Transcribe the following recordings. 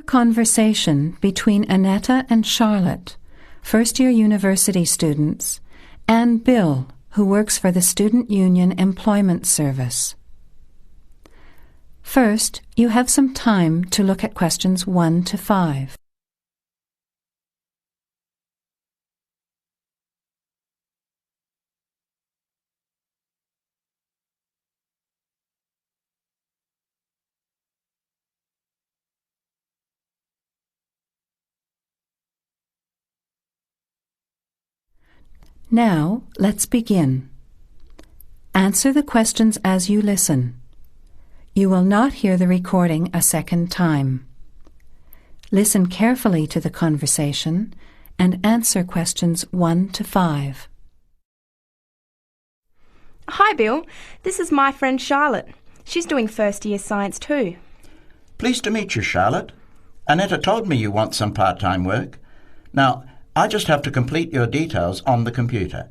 Conversation between Annetta and Charlotte, first-year university students, and Bill, who works for the Student Union Employment Service. First, you have some time to look at questions 1 to 5. Now, let's begin. Answer the questions as you listen. You will not hear the recording a second time. Listen carefully to the conversation and answer questions 1 to 5. Hi Bill, this is my friend Charlotte. She's doing first year science too. Pleased to meet you, Charlotte. Annetta told me you want some part-time work. Now, I just have to complete your details on the computer.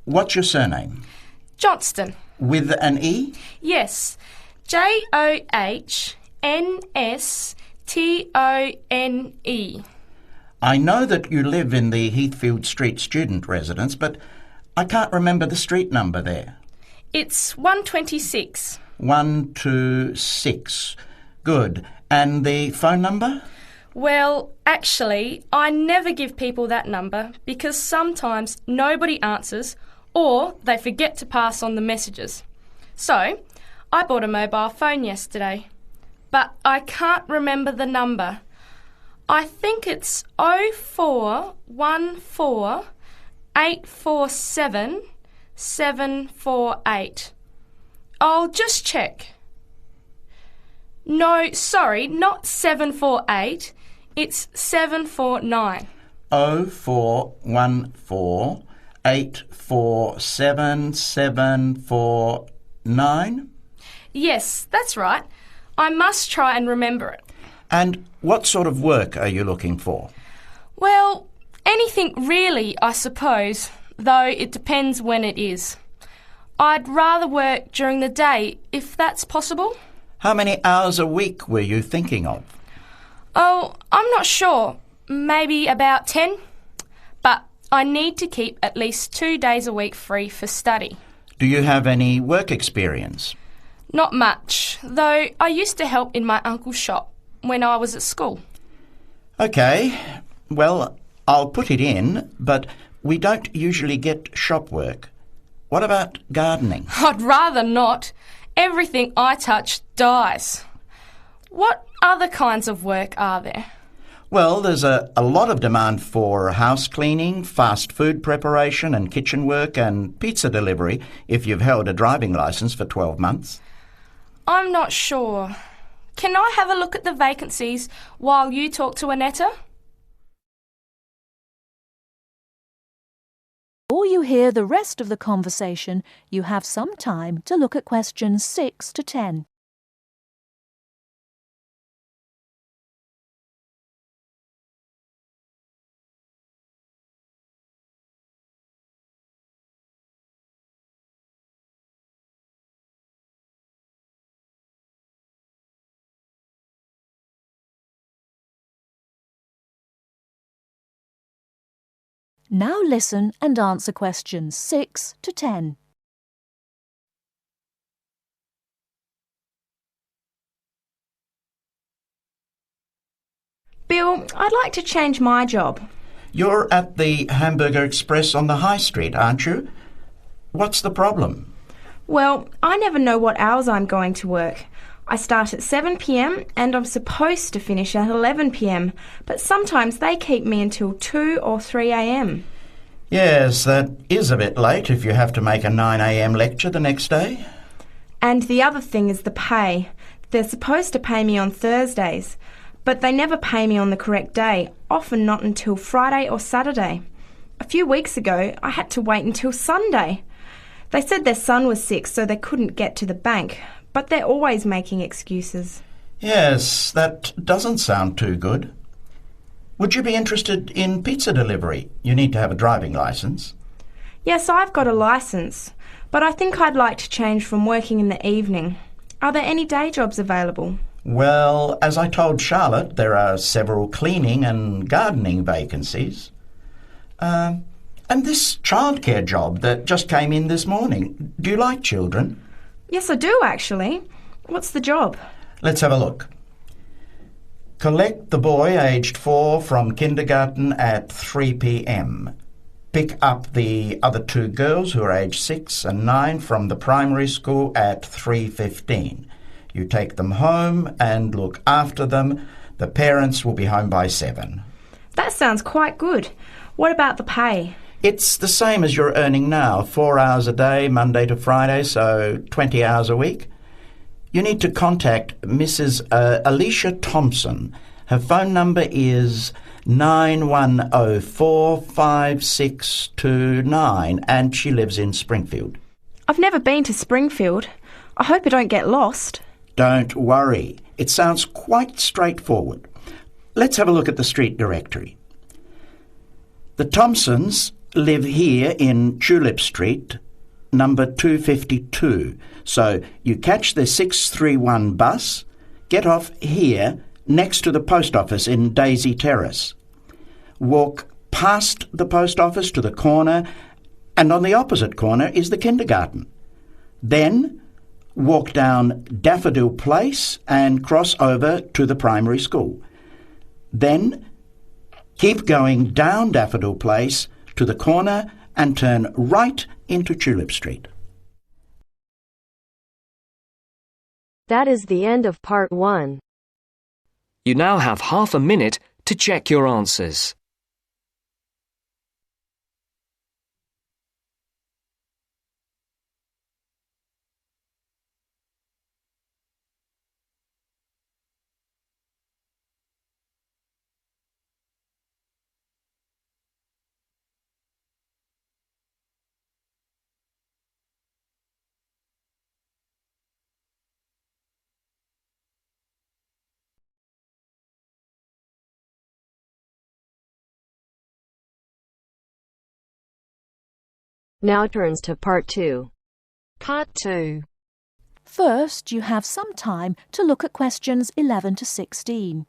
What's your surname? Johnston. With an E? Yes, Johnstone. I know that you live in the Heathfield Street student residence, but I can't remember the street number there. It's 126. 126. Good. And the phone number? Well, actually, I never give people that number because sometimes nobody answers or they forget to pass on the messages. So, I bought a mobile phone yesterday, but I can't remember the number. I think it's 0414 847 748. I'll just check. No, sorry, not 748. It's 749. 0414 847 749? Yes, that's right. I must try and remember it. And what sort of work are you looking for? Well, anything really, I suppose, though it depends when it is. I'd rather work during the day, if that's possible. How many hours a week were you thinking of? Oh, I'm not sure. Maybe about 10. But I need to keep at least 2 days a week free for study. Do you have any work experience? Not much, though I used to help in my uncle's shop when I was at school. OK. Well, I'll put it in, but we don't usually get shop work. What about gardening? I'd rather not. Everything I touch dies. What other kinds of work are there? Well, there's a lot of demand for house cleaning, fast food preparation and kitchen work and pizza delivery if you've held a driving licence for 12 months. I'm not sure. Can I have a look at the vacancies while you talk to Annetta? Before you hear the rest of the conversation, you have some time to look at questions 6 to 10. Now listen and answer questions 6 to 10. Bill, I'd like to change my job. You're at the Hamburger Express on the High Street, aren't you? What's the problem? Well, I never know what hours I'm going to work. I start at 7 p.m. and I'm supposed to finish at 11 p.m, but sometimes they keep me until 2 or 3 a.m. Yes, that is a bit late if you have to make a 9 a.m. lecture the next day. And the other thing is the pay. They're supposed to pay me on Thursdays, but they never pay me on the correct day, often not until Friday or Saturday. A few weeks ago, I had to wait until Sunday. They said their son was sick, so they couldn't get to the bank, but they're always making excuses. Yes, that doesn't sound too good. Would you be interested in pizza delivery? You need to have a driving licence. Yes, I've got a licence, but I think I'd like to change from working in the evening. Are there any day jobs available? Well, as I told Charlotte, there are several cleaning and gardening vacancies. And this childcare job that just came in this morning. Do you like children? Yes, I do, actually. What's the job? Let's have a look. Collect the boy aged 4 from kindergarten at 3 p.m. Pick up the other 2 girls who are aged 6 and 9 from the primary school at 3:15. You take them home and look after them. The parents will be home by 7. That sounds quite good. What about the pay? It's the same as you're earning now, 4 hours a day, Monday to Friday, so 20 hours a week. You need to contact Mrs. Alicia Thompson. Her phone number is 91045629 and she lives in Springfield. I've never been to Springfield. I hope I don't get lost. Don't worry. It sounds quite straightforward. Let's have a look at the street directory. The Thompsons live here in Tulip Street, number 252. So you catch the 631 bus, get off here next to the post office in Daisy Terrace. Walk past the post office to the corner, and on the opposite corner is the kindergarten. Then walk down Daffodil Place and cross over to the primary school. Then keep going down Daffodil Place to the corner and turn right into Tulip Street. That is the end of part 1. You now have half a minute to check your answers. Now turns to part 2. Part 2. First, you have some time to look at questions 11 to 16.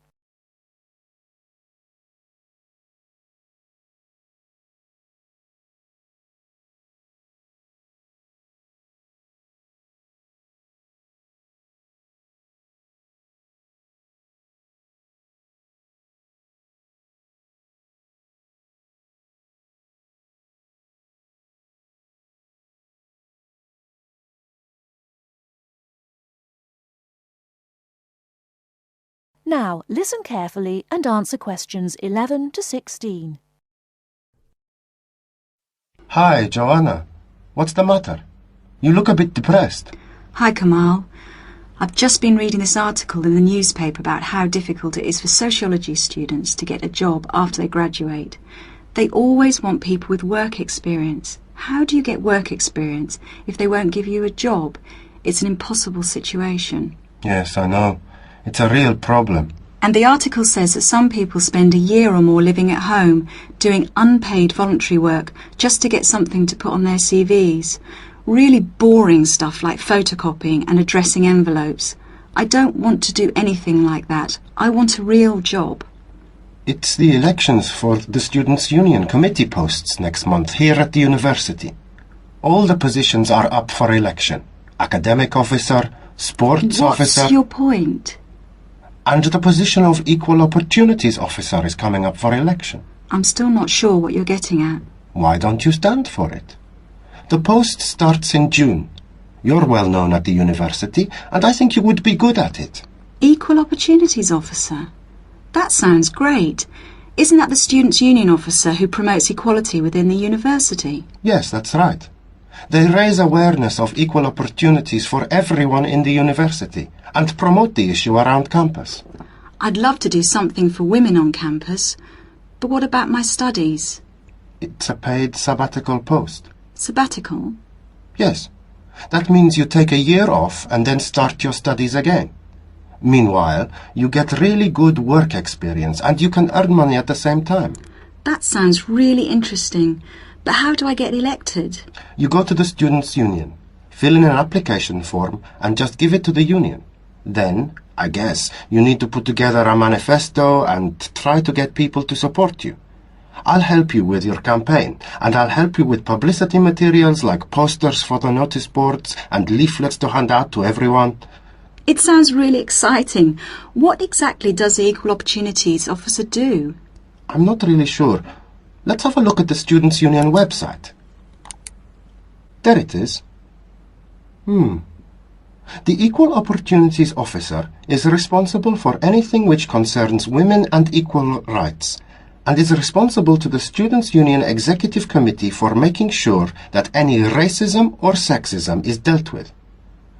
Now, listen carefully and answer questions 11 to 16. Hi, Joanna. What's the matter? You look a bit depressed. Hi, Kamal. I've just been reading this article in the newspaper about how difficult it is for sociology students to get a job after they graduate. They always want people with work experience. How do you get work experience if they won't give you a job? It's an impossible situation. Yes, I know. It's a real problem. And the article says that some people spend a year or more living at home, doing unpaid voluntary work, just to get something to put on their CVs. Really boring stuff like photocopying and addressing envelopes. I don't want to do anything like that. I want a real job. It's the elections for the Students' Union committee posts next month here at the university. All the positions are up for election. Academic officer, sports officer... What's your point? And the position of equal opportunities officer is coming up for election. I'm still not sure what you're getting at. Why don't you stand for it? The post starts in June. You're well known at the university, and I think you would be good at it. Equal opportunities officer? That sounds great. Isn't that the Students' Union officer who promotes equality within the university? Yes, that's right. They raise awareness of equal opportunities for everyone in the university and promote the issue around campus. I'd love to do something for women on campus, but what about my studies? It's a paid sabbatical post. Sabbatical? Yes. That means you take a year off and then start your studies again. Meanwhile, you get really good work experience and you can earn money at the same time. That sounds really interesting. But how do I get elected? You go to the Students' Union, fill in an application form and just give it to the union. Then, I guess, you need to put together a manifesto and try to get people to support you. I'll help you with your campaign, and I'll help you with publicity materials like posters for the notice boards and leaflets to hand out to everyone. It sounds really exciting. What exactly does the Equal Opportunities Officer do? I'm not really sure. Let's have a look at the Students' Union website. There it is. The Equal Opportunities Officer is responsible for anything which concerns women and equal rights, and is responsible to the Students' Union Executive Committee for making sure that any racism or sexism is dealt with.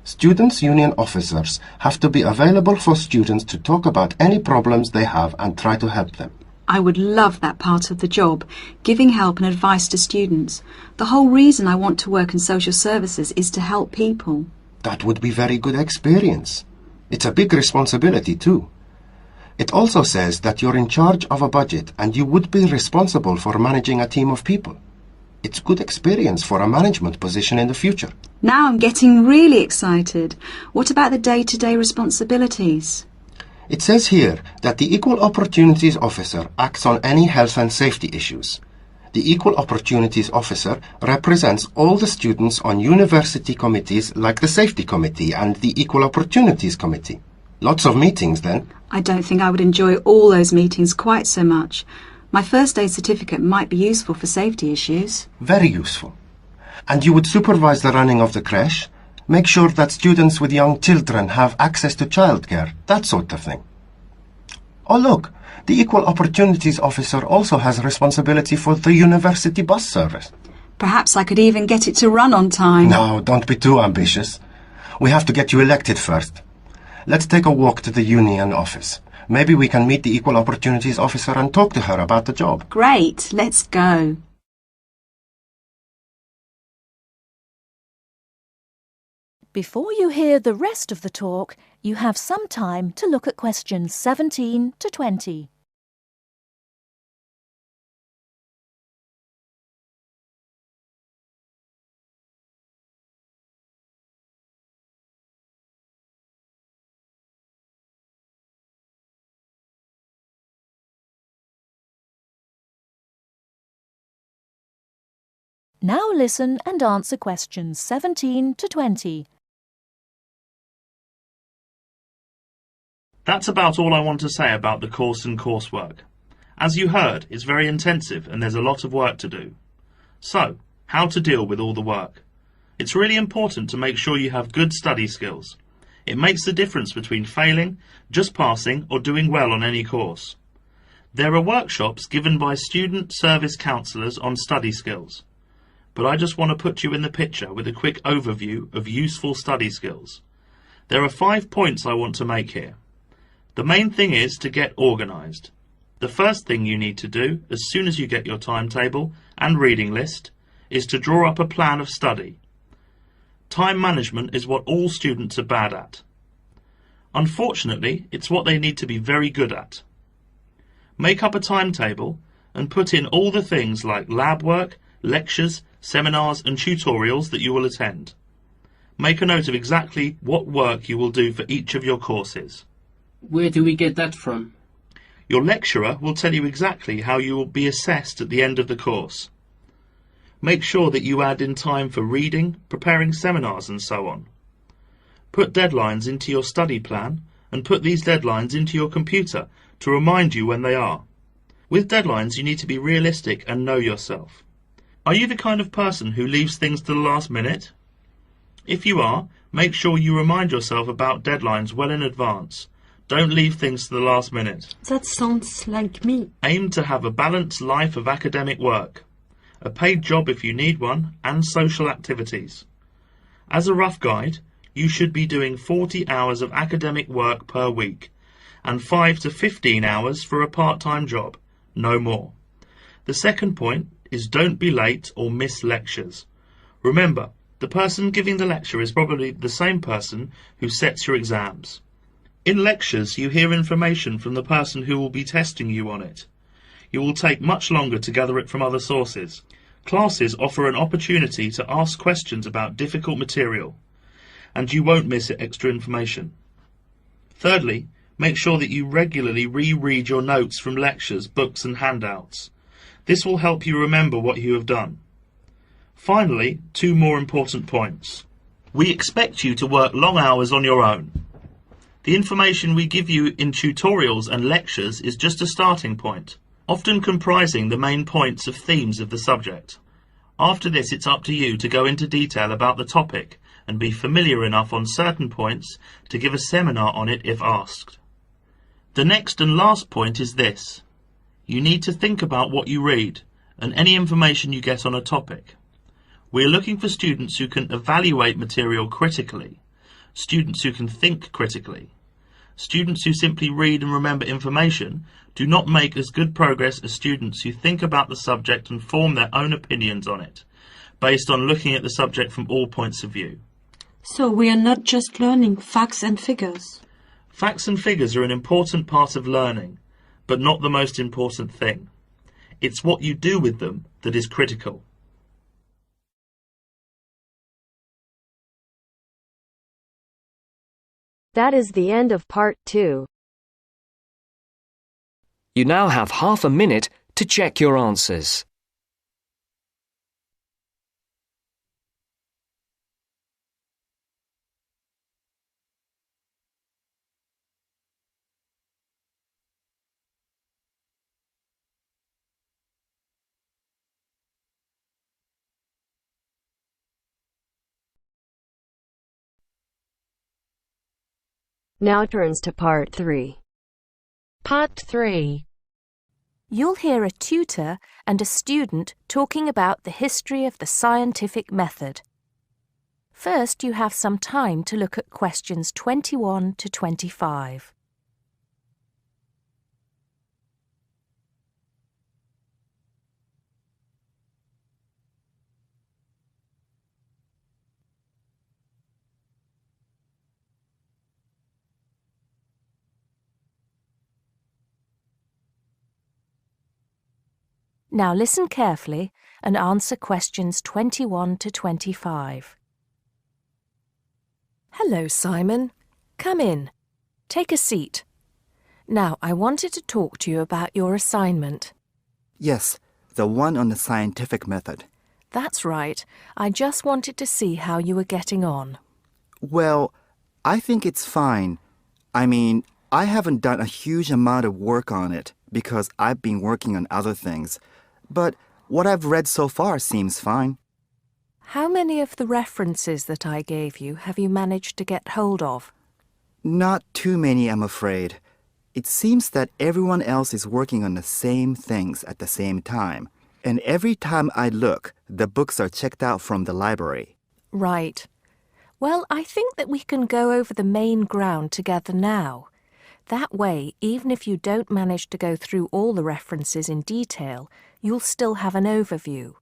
Students' Union officers have to be available for students to talk about any problems they have and try to help them. I would love that part of the job, giving help and advice to students. The whole reason I want to work in social services is to help people. That would be very good experience. It's a big responsibility too. It also says that you're in charge of a budget and you would be responsible for managing a team of people. It's good experience for a management position in the future. Now I'm getting really excited. What about the day-to-day responsibilities? It says here that the Equal Opportunities Officer acts on any health and safety issues. The Equal Opportunities Officer represents all the students on university committees like the Safety Committee and the Equal Opportunities Committee. Lots of meetings then. I don't think I would enjoy all those meetings quite so much. My first aid certificate might be useful for safety issues. Very useful. And you would supervise the running of the creche, make sure that students with young children have access to childcare, that sort of thing. Oh look, the Equal Opportunities Officer also has responsibility for the university bus service. Perhaps I could even get it to run on time. No, don't be too ambitious. We have to get you elected first. Let's take a walk to the union office. Maybe we can meet the Equal Opportunities Officer and talk to her about the job. Great, let's go. Before you hear the rest of the talk, you have some time to look at questions 17 to 20. Now listen and answer questions 17 to 20. That's about all I want to say about the course and coursework. As you heard, it's very intensive and there's a lot of work to do. So, how to deal with all the work? It's really important to make sure you have good study skills. It makes the difference between failing, just passing, or doing well on any course. There are workshops given by student service counsellors on study skills. But I just want to put you in the picture with a quick overview of useful study skills. There are 5 points I want to make here. The main thing is to get organised. The first thing you need to do, as soon as you get your timetable and reading list, is to draw up a plan of study. Time management is what all students are bad at. Unfortunately, it's what they need to be very good at. Make up a timetable and put in all the things like lab work, lectures, seminars and tutorials that you will attend. Make a note of exactly what work you will do for each of your courses. Where do we get that from? Your lecturer will tell you exactly how you will be assessed at the end of the course. Make sure that you add in time for reading, preparing seminars and so on. Put deadlines into your study plan and put these deadlines into your computer to remind you when they are. With deadlines you need to be realistic and know yourself. Are you the kind of person who leaves things to the last minute? If you are, make sure you remind yourself about deadlines well in advance. Don't leave things to the last minute. That sounds like me. Aim to have a balanced life of academic work, a paid job if you need one, and social activities. As a rough guide, you should be doing 40 hours of academic work per week, and 5 to 15 hours for a part-time job, no more. The second point is don't be late or miss lectures. Remember, the person giving the lecture is probably the same person who sets your exams. In lectures, you hear information from the person who will be testing you on it. You will take much longer to gather it from other sources. Classes offer an opportunity to ask questions about difficult material, and you won't miss extra information. Thirdly, make sure that you regularly reread your notes from lectures, books and handouts. This will help you remember what you have done. Finally, 2 more important points. We expect you to work long hours on your own. The information we give you in tutorials and lectures is just a starting point, often comprising the main points of themes of the subject. After this, it's up to you to go into detail about the topic and be familiar enough on certain points to give a seminar on it if asked. The next and last point is this. You need to think about what you read and any information you get on a topic. We are looking for students who can evaluate material critically, students who can think critically. Students who simply read and remember information do not make as good progress as students who think about the subject and form their own opinions on it, based on looking at the subject from all points of view. So we are not just learning facts and figures. Facts and figures are an important part of learning, but not the most important thing. It's what you do with them that is critical. That is the end of part 2. You now have half a minute to check your answers. Now turns to part 3. Part 3. You'll hear a tutor and a student talking about the history of the scientific method. First, you have some time to look at questions 21 to 25. Now listen carefully and answer questions 21 to 25. Hello, Simon. Come in. Take a seat. Now, I wanted to talk to you about your assignment. Yes, the one on the scientific method. That's right. I just wanted to see how you were getting on. Well, I think it's fine. I mean, I haven't done a huge amount of work on it because I've been working on other things. But what I've read so far seems fine. How many of the references that I gave you have you managed to get hold of? Not too many, I'm afraid. It seems that everyone else is working on the same things at the same time. And every time I look, the books are checked out from the library. Right. Well, I think that we can go over the main ground together now. That way, even if you don't manage to go through all the references in detail, you'll still have an overview.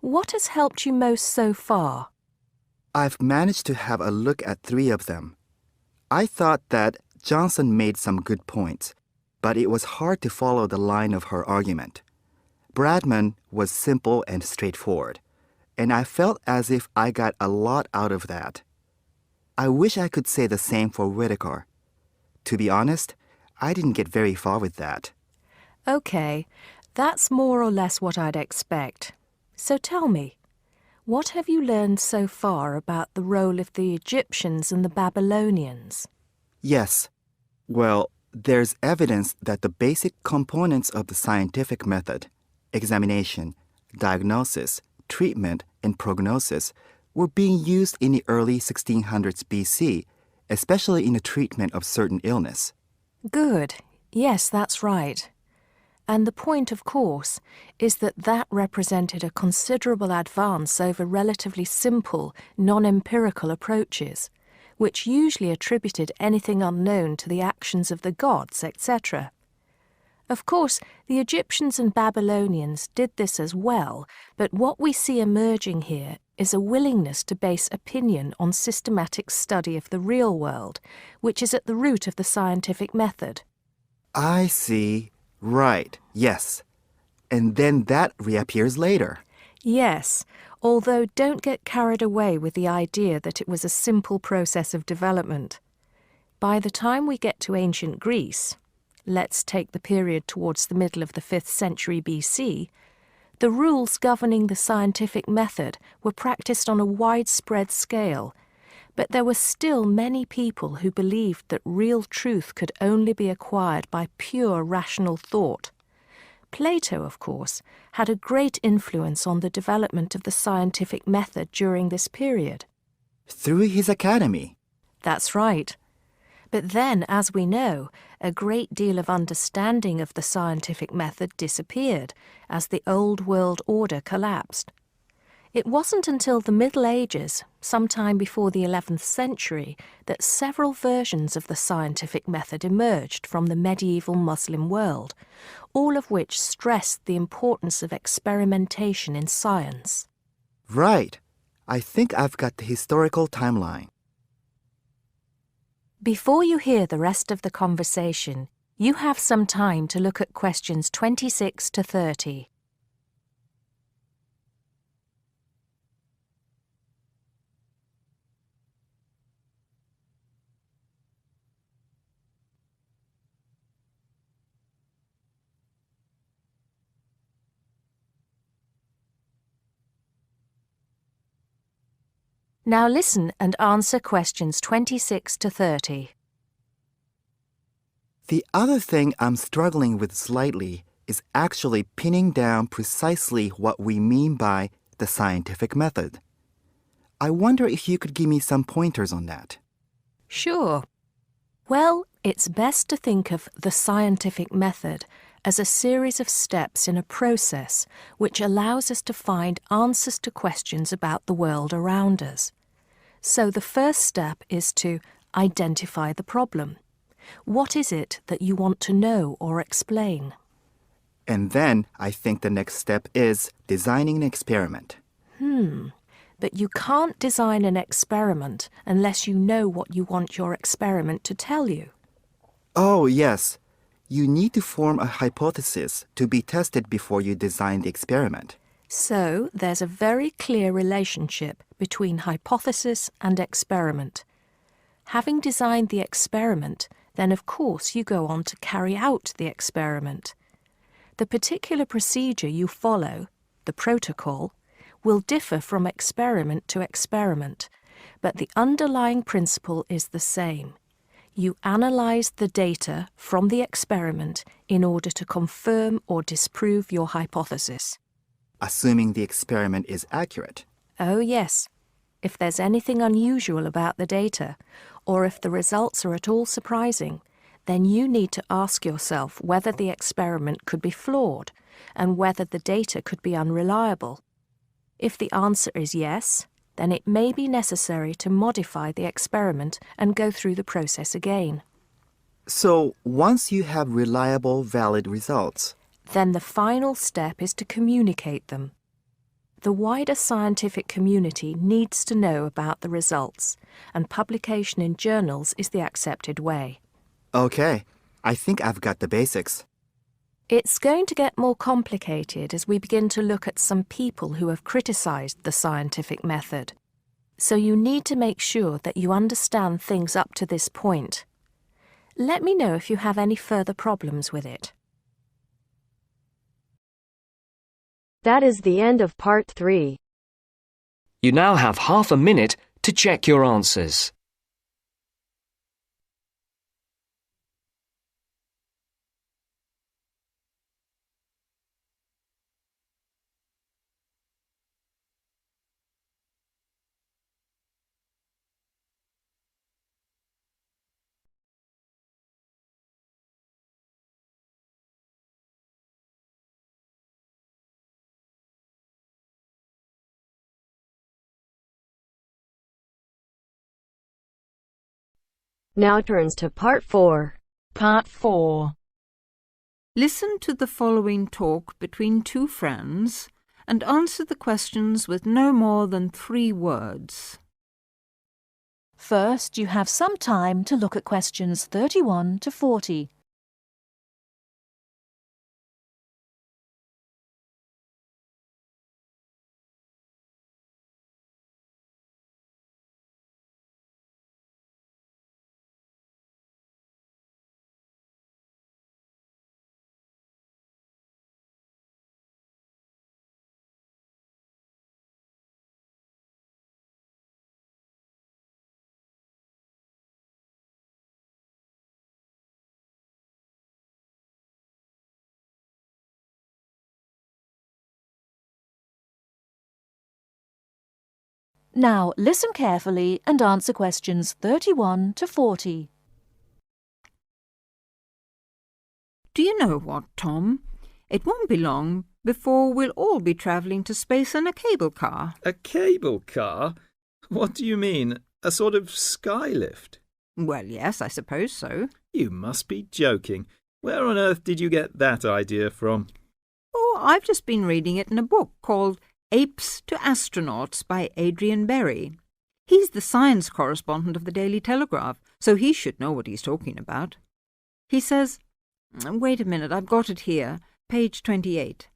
What has helped you most so far? I've managed to have a look at 3 of them. I thought that Johnson made some good points, but it was hard to follow the line of her argument. Bradman was simple and straightforward, and I felt as if I got a lot out of that. I wish I could say the same for Whittaker. To be honest, I didn't get very far with that. Okay, that's more or less what I'd expect. So tell me, what have you learned so far about the role of the Egyptians and the Babylonians? Yes. Well, there's evidence that the basic components of the scientific method, examination, diagnosis, treatment, and prognosis, were being used in the early 1600s BC, especially in the treatment of certain illness. Good. Yes, that's right. And the point, of course, is that that represented a considerable advance over relatively simple, non-empirical approaches, which usually attributed anything unknown to the actions of the gods, etc. Of course, the Egyptians and Babylonians did this as well, but what we see emerging here is a willingness to base opinion on systematic study of the real world, which is at the root of the scientific method. I see. Right, yes. And then that reappears later. Yes, although don't get carried away with the idea that it was a simple process of development. by the time we get to ancient Greece, let's take the period towards the middle of the 5th century BC, the rules governing the scientific method were practiced on a widespread scale, but there were still many people who believed that real truth could only be acquired by pure rational thought. Plato, of course, had a great influence on the development of the scientific method during this period. Through his academy. That's right. But then, as we know, a great deal of understanding of the scientific method disappeared as the old world order collapsed. It wasn't until the Middle Ages, sometime before the 11th century, that several versions of the scientific method emerged from the medieval Muslim world, all of which stressed the importance of experimentation in science. Right. I think I've got the historical timeline. Before you hear the rest of the conversation, you have some time to look at questions 26 to 30. Now listen and answer questions 26 to 30. The other thing I'm struggling with slightly is actually pinning down precisely what we mean by the scientific method. I wonder if you could give me some pointers on that. Sure. Well, it's best to think of the scientific method as a series of steps in a process which allows us to find answers to questions about the world around us. So the first step is to identify the problem. What is it that you want to know or explain? And then I think the next step is designing an experiment. But you can't design an experiment unless you know what you want your experiment to tell you. Oh, yes. You need to form a hypothesis to be tested before you design the experiment. So there's a very clear relationship between hypothesis and experiment. Having designed the experiment, then of course you go on to carry out the experiment. The particular procedure you follow, the protocol, will differ from experiment to experiment, but the underlying principle is the same. You analyze the data from the experiment in order to confirm or disprove your hypothesis. Assuming the experiment is accurate. Oh yes, if there's anything unusual about the data, or if the results are at all surprising, then you need to ask yourself whether the experiment could be flawed and whether the data could be unreliable. If the answer is yes, then it may be necessary to modify the experiment and go through the process again. So, once you have reliable, valid results, then the final step is to communicate them. The wider scientific community needs to know about the results, and publication in journals is the accepted way. Okay, I think I've got the basics. It's going to get more complicated as we begin to look at some people who have criticized the scientific method. So you need to make sure that you understand things up to this point. Let me know if you have any further problems with it. That is the end of part 3. You now have half a minute to check your answers. Now turns to part 4. Part 4. Listen to the following talk between two friends and answer the questions with no more than 3 words. First, you have some time to look at questions 31 to 40. Now listen carefully and answer questions 31 to 40. Do you know what, Tom? It won't be long before we'll all be travelling to space in a cable car. A cable car? What do you mean? A sort of skylift? Well, yes, I suppose so. You must be joking. Where on earth did you get that idea from? Oh, I've just been reading it in a book called Apes to Astronauts by Adrian Berry. He's the science correspondent of the Daily Telegraph, so he should know what he's talking about. He says, wait a minute, I've got it here, page 28.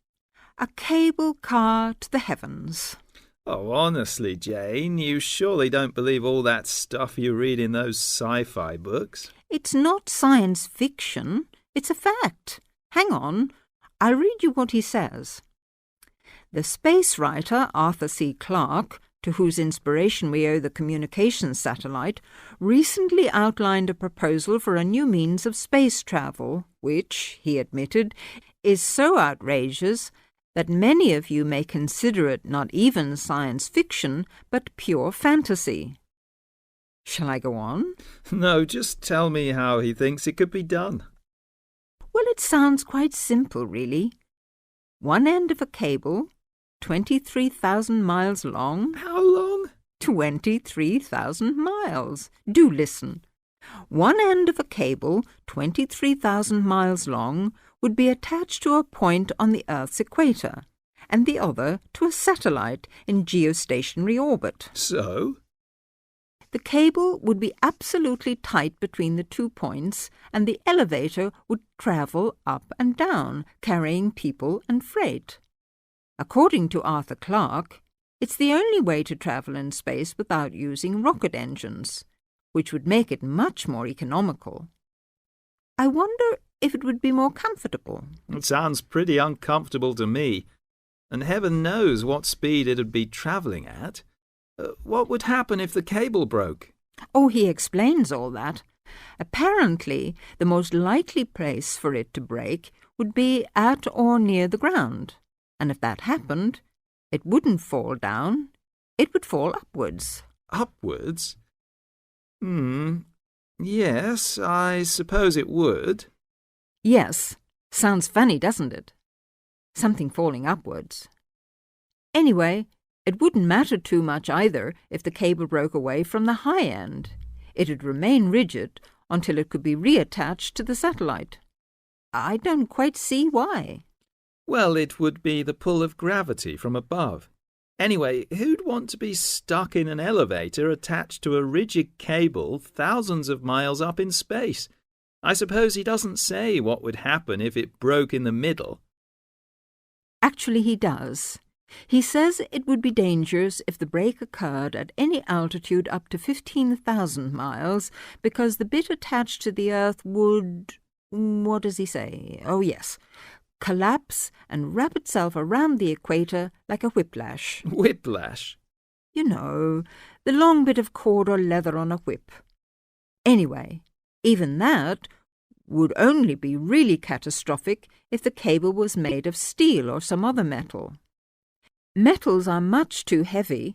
A cable car to the heavens. Oh, honestly, Jane, you surely don't believe all that stuff you read in those sci-fi books? It's not science fiction, it's a fact. Hang on, I'll read you what he says. The space writer Arthur C. Clarke, to whose inspiration we owe the communications satellite, recently outlined a proposal for a new means of space travel, which, he admitted, is so outrageous that many of you may consider it not even science fiction, but pure fantasy. Shall I go on? No, just tell me how he thinks it could be done. Well, it sounds quite simple, really. One end of a cable, 23,000 miles long. How long? 23,000 miles. Do listen. One end of a cable, 23,000 miles long, would be attached to a point on the Earth's equator, and the other to a satellite in geostationary orbit. So? The cable would be absolutely tight between the 2 points, and the elevator would travel up and down, carrying people and freight. According to Arthur Clarke, it's the only way to travel in space without using rocket engines, which would make it much more economical. I wonder if it would be more comfortable. It sounds pretty uncomfortable to me, and heaven knows what speed it'd be travelling at. What would happen if the cable broke? Oh, he explains all that. Apparently, the most likely place for it to break would be at or near the ground, and if that happened, it wouldn't fall down, it would fall upwards. Upwards? Yes, I suppose it would. Yes, sounds funny, doesn't it? Something falling upwards. Anyway, it wouldn't matter too much either if the cable broke away from the high end. It'd remain rigid until it could be reattached to the satellite. I don't quite see why. Well, it would be the pull of gravity from above. Anyway, who'd want to be stuck in an elevator attached to a rigid cable thousands of miles up in space? I suppose he doesn't say what would happen if it broke in the middle. Actually, he does. He says it would be dangerous if the break occurred at any altitude up to 15,000 miles, because the bit attached to the Earth would... what does he say? Oh, yes. Collapse and wrap itself around the equator like a whiplash. Whiplash? You know, the long bit of cord or leather on a whip. Anyway, even that would only be really catastrophic if the cable was made of steel or some other metal. Metals are much too heavy.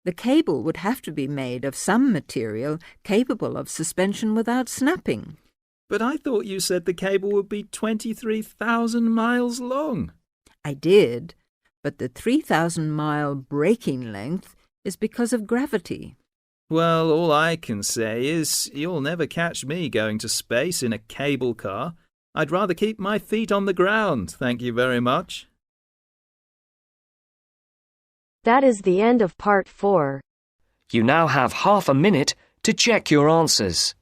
The cable would have to be made of some material capable of suspension without snapping. But I thought you said the cable would be 23,000 miles long. I did, but the 3,000-mile breaking length is because of gravity. Well, all I can say is you'll never catch me going to space in a cable car. I'd rather keep my feet on the ground, thank you very much. That is the end of part 4. You now have half a minute to check your answers.